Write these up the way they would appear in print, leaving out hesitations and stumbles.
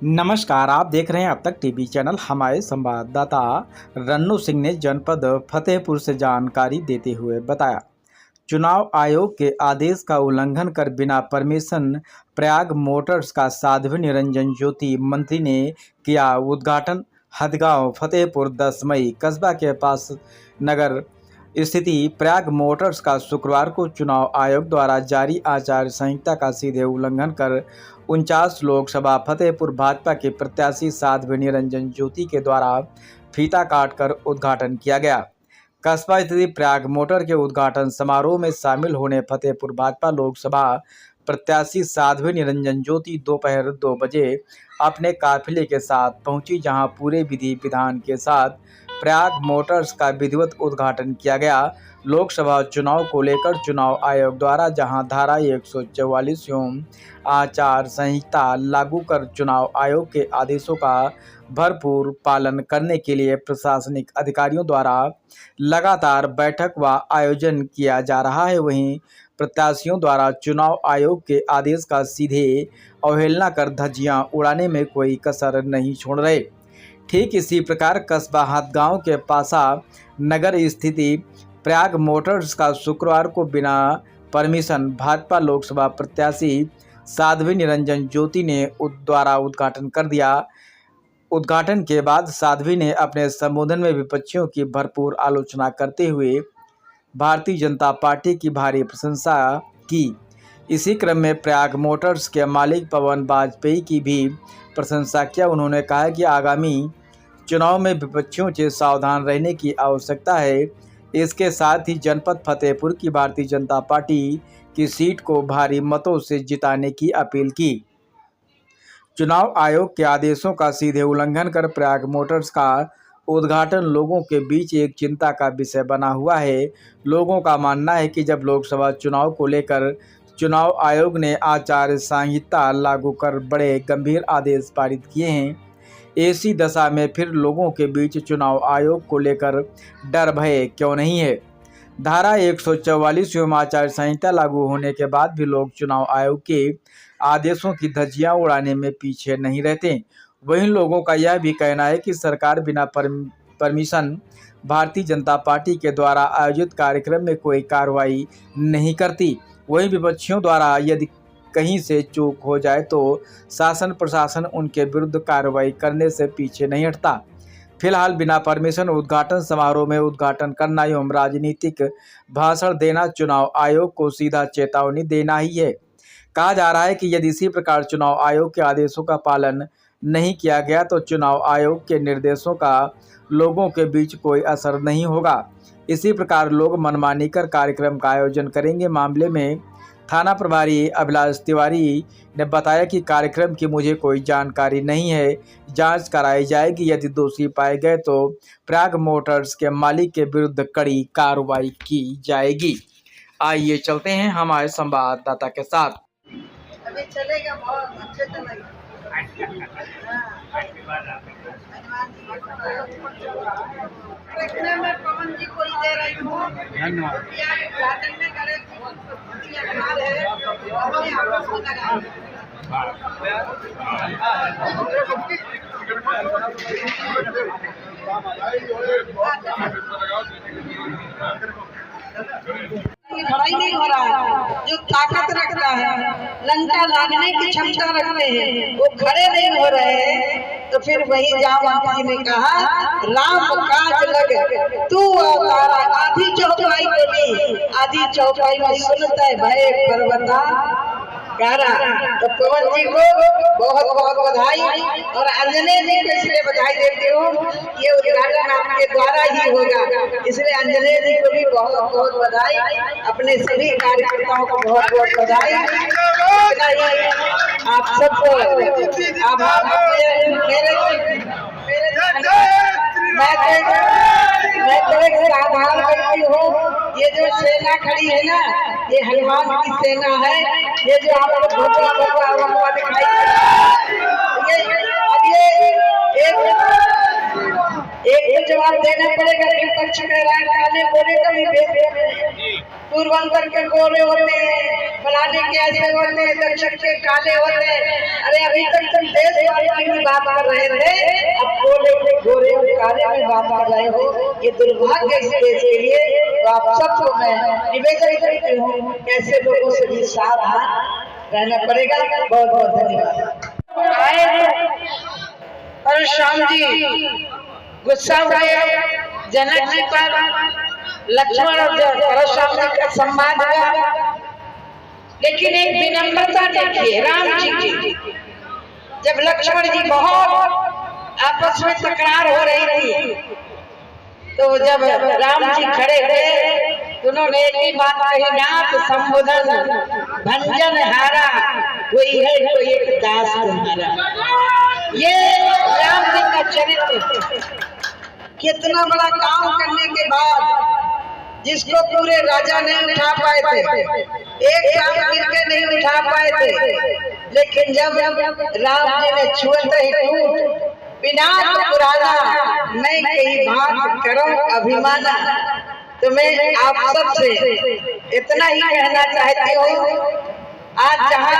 नमस्कार, आप देख रहे हैं अब तक टीवी चैनल। हमारे संवाददाता रन्नू सिंह ने जनपद फतेहपुर से जानकारी देते हुए बताया, चुनाव आयोग के आदेश का उल्लंघन कर बिना परमिशन प्रयाग मोटर्स का साध्वी निरंजन ज्योति मंत्री ने किया उद्घाटन। हदगांव फतेहपुर 10 मई कस्बा के पास नगर स्थिति प्रयाग मोटर्स का शुक्रवार को चुनाव आयोग द्वारा जारी आचार संहिता का सीधे उल्लंघन कर 49 लोकसभा फतेहपुर भाजपा के प्रत्याशी साध्वी निरंजन ज्योति के द्वारा फीता काटकर उद्घाटन किया गया। कस्बा स्थित प्रयाग मोटर के उद्घाटन समारोह में शामिल होने फतेहपुर भाजपा लोकसभा प्रत्याशी साध्वी निरंजन ज्योति दोपहर 2 बजे अपने काफिले के साथ पहुंची, जहां पूरे विधि विधान के साथ प्रयाग मोटर्स का विधिवत उद्घाटन किया गया। लोकसभा चुनाव को लेकर चुनाव आयोग द्वारा जहां धारा 144 एवं आचार संहिता लागू कर चुनाव आयोग के आदेशों का भरपूर पालन करने के लिए प्रशासनिक अधिकारियों द्वारा लगातार बैठक व आयोजन किया जा रहा है, वहीं प्रत्याशियों द्वारा चुनाव आयोग के आदेश का सीधे अवहेलना कर धज्जियां उड़ाने में कोई कसर नहीं छोड़ रहे। ठीक इसी प्रकार कस्बा हदगांव के पासा नगर स्थिति प्रयाग मोटर्स का शुक्रवार को बिना परमिशन भाजपा लोकसभा प्रत्याशी साध्वी निरंजन ज्योति ने द्वारा उद्घाटन कर दिया। उद्घाटन के बाद साध्वी ने अपने संबोधन में विपक्षियों की भरपूर आलोचना करते हुए भारतीय जनता पार्टी की भारी प्रशंसा की। इसी क्रम में प्रयाग मोटर्स के मालिक पवन वाजपेयी की भी प्रशंसा किया। उन्होंने कहा कि आगामी चुनाव में विपक्षियों से सावधान रहने की आवश्यकता है। इसके साथ ही जनपद फतेहपुर की भारतीय जनता पार्टी की सीट को भारी मतों से जिताने की अपील की। चुनाव आयोग के आदेशों का सीधे उल्लंघन कर प्रयाग मोटर्स का उद्घाटन लोगों के बीच एक चिंता का विषय बना हुआ है। लोगों का मानना है कि जब लोकसभा चुनाव को लेकर चुनाव आयोग ने आचार संहिता लागू कर बड़े गंभीर आदेश पारित किए हैं, ऐसी दशा में फिर लोगों के बीच चुनाव आयोग को लेकर डर भय क्यों नहीं है। धारा 144 एवं आचार संहिता लागू होने के बाद भी लोग चुनाव आयोग के आदेशों की धज्जियां उड़ाने में पीछे नहीं रहते। वहीं लोगों का यह भी कहना है कि सरकार बिना परमिशन भारतीय जनता पार्टी के द्वारा आयोजित कार्यक्रम में कोई कार्रवाई नहीं करती। वहीं विपक्षियों द्वारा यदि कहीं से चूक हो जाए तो शासन प्रशासन उनके विरुद्ध कार्रवाई करने से पीछे नहीं हटता। फिलहाल बिना परमिशन उद्घाटन समारोह में उद्घाटन करना एवं राजनीतिक भाषण देना चुनाव आयोग को सीधा चेतावनी देना ही है। कहा जा रहा है कि यदि इसी प्रकार चुनाव आयोग के आदेशों का पालन नहीं किया गया तो चुनाव आयोग के निर्देशों का लोगों के बीच कोई असर नहीं होगा। इसी प्रकार लोग मनमानी कर कार्यक्रम का आयोजन करेंगे। मामले में थाना प्रभारी अभिलाष तिवारी ने बताया कि कार्यक्रम की मुझे कोई जानकारी नहीं है, जांच कराई जाएगी। यदि दोषी पाए गए तो प्रयाग मोटर्स के मालिक के विरुद्ध कड़ी कार्रवाई की जाएगी। आइए चलते हैं हमारे संवाददाता के साथ। अभी चलेगा, बहुत अच्छे चलेगा। देखने में पवन जी को ही दे रही हूँ। धन्यवाद। उद्घाटन में गणेश जी है, अपने आपस में लगाए। लड़ाई नहीं हो रहा है। जो ताकत रखता है, लंका लागने की क्षमता रखते हैं, वो खड़े नहीं हो रहे हैं। तो फिर वही जामवंत जी ने कहा, राम काज लग तू अवतारा। आधी चौपाई बोली, आधी चौपाई में सुनता है भय पर्वता कारा। तो पवन जी को बहुत बहुत बधाई, और अंजने जी को इसलिए बधाई देती हूँ, ये उद्घाटन आपके द्वारा ही होगा, इसलिए अंजने जी को भी बहुत बहुत बधाई। अपने सभी कार्यकर्ताओं को बहुत बहुत बधाई। आप सबको आभार। मैं तो एक साधारण व्यक्ति हूँ। ये जो सेना खड़ी है ना, ये हनुमान की सेना है। ये जो आपको भगवा भगवा दिखाई दे रहा है, एक जवाब देना पड़ेगा। विपक्ष कह रहा है काले गोरे का भी भेद पूर्वांचल के गोरे होते हैं, फलाने के ऐसे होते हैं, दक्षिण के काले होते हैं। अरे अभी तक तुम देश वाले की बात कर रहे थे, अब गोरे गोरे और काले में बात कर रहे हो। ये दुर्भाग्य इस देश के लिए। तो आप सबको मैं निवेदन करती हूँ, ऐसे लोगों से भी सावधान रहना पड़ेगा। बहुत बहुत धन्यवाद। आए परशुराम जी गुस्सा हुए जनक जी पर, लक्ष्मण और परशुराम जी का संवाद हुआ, लेकिन एक विनम्रता देखिए राम जी की। जब लक्ष्मण जी बहुत आपस में तकरार हो रही थी, तो जब राम जी खड़े थे, उन्होंने एक ही बात कही, नाथ संबोधन भंजन हारा, कोई है कोई एक दास तुम्हारा। ये राम जी का चरित्र। कितना बड़ा काम करने के बाद जिसको पूरे राजा नहीं उठा पाए थे, एक काम मिलकर नहीं उठा पाए थे, लेकिन जब राम जी ने छुअत ही टूट पिनाक पुराना, मैं कही बात करो अभिमाना। तो मैं आप सबसे इतना ही कहना चाहती हूँ, आज जहाँ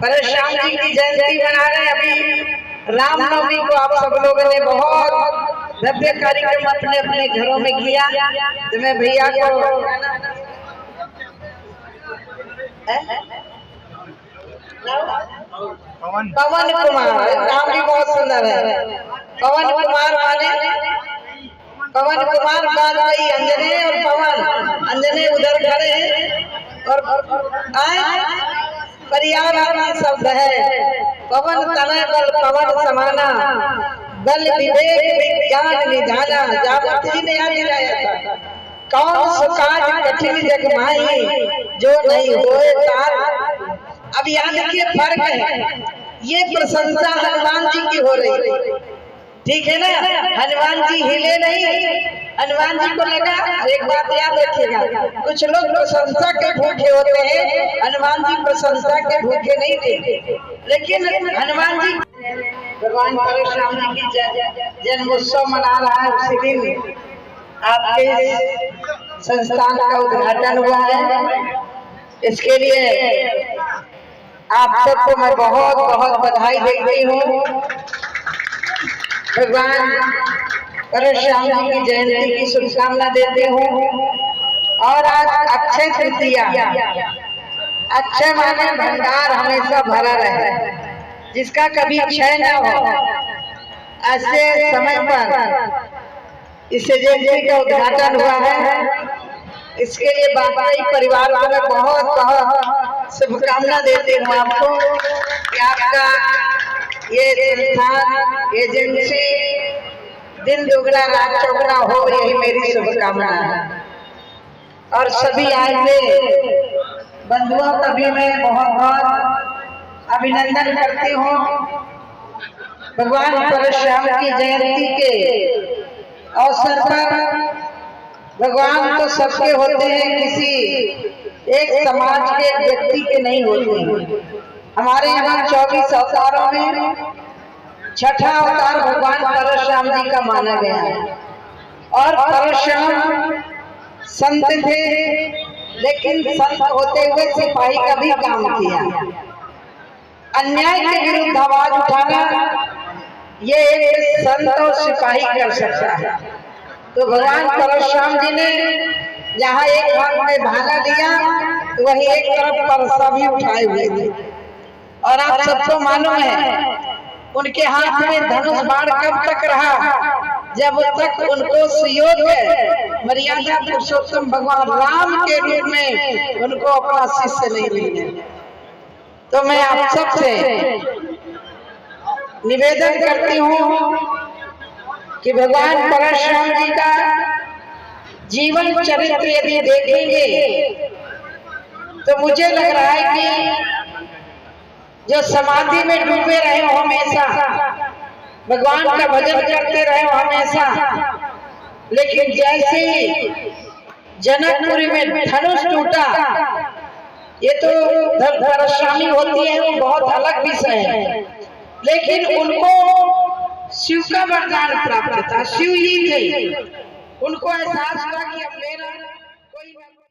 परशुराम जी की जयंती मना रहे, अभी रामनवमी को आप सब लोगों ने बहुत भव्य कार्यक्रम अपने अपने घरों में किया। तो मैं भैया को पवन कुमार, नाम भी बहुत सुंदर है, पवन कुमार माने पवन कुमार बाद भाई अंजने और पवन, अंजने उधर खड़े हैं और पर्यावरण शब्द है। पवन तनय बल पवन समाना, बल विवेक विज्ञान निधाना। जावत जी ने याद दिलाया था, कौन सुकाज कठिन जग माही, जो नहीं होए तार। अब याद देखिए फर्क है, ये प्रशंसा हनुमान जी की हो रही है, ठीक है ना। हनुमान जी हिले नहीं, हनुमान जी को लगा। एक बात याद रखिएगा, कुछ लोग प्रशंसा के भूखे होते हैं, हनुमान जी प्रशंसा के भूखे नहीं थे। लेकिन हनुमान जी भगवान परशुराम जी की जन्मोत्सव मना रहा है, उसी दिन आपके संस्थान का उद्घाटन हुआ है। इसके लिए आप सबको मैं बहुत बहुत बधाई देती हूँ। भगवान परशुराम जी की जयंती की शुभकामना देती हूँ। और आज अक्षय तृतीया, अक्षय माने भंडार हमेशा भरा रहे, जिसका कभी क्षय न हो। ऐसे समय पर इस जयंती का उद्घाटन हुआ है, इसके लिए बाबाई परिवार को मैं बहुत बहुत शुभकामना देती हूँ आपको कि आपका ये संस्थान एजेंसी दिन दुगना रात चौगुना हो, यही मेरी शुभकामना है। और सभी आए हुए बंधुओं का भी मैं बहुत बहुत अभिनंदन करती हूँ। भगवान परशुराम की जयंती के अवसर पर भगवान तो सबके होते हैं, किसी एक समाज के व्यक्ति के नहीं होते। हमारे यहाँ 24 अवतारों में छठा अवतार भगवान परशुराम जी का माना गया है। और परशुराम संत थे, लेकिन संत होते हुए सिपाही का भी काम किया। अन्याय के विरुद्ध आवाज उठाना ये एक संत और सिपाही कर सकता है। तो भगवान परशुराम जी ने जहाँ एक हाथ में भाला दिया, तो वही एक तरफ परसा भी उठाए हुए थे। और आप सबको मालूम है, उनके हाथ में धनुष बाण कब तक रहा, जब तक उनको सुयोग्य मर्यादा पुरुषोत्तम भगवान राम के रूप में उनको अपना शिष्य नहीं मिल गया। तो मैं आप सबसे निवेदन करती हूँ कि भगवान परशुराम जी का जीवन चरित्र यदि देखेंगे तो मुझे लग रहा है कि जो समाधि में डूबे रहे हो हमेशा, भगवान का भजन करते रहे हो हमेशा, लेकिन जैसे ही जनकपुरी में धनुष टूटा, ये तो परेशानी होती है, वो बहुत अलग विषय है। लेकिन उनको शिव का वरदान प्राप्त था, शिव ही थे। उनको एहसास हुआ कि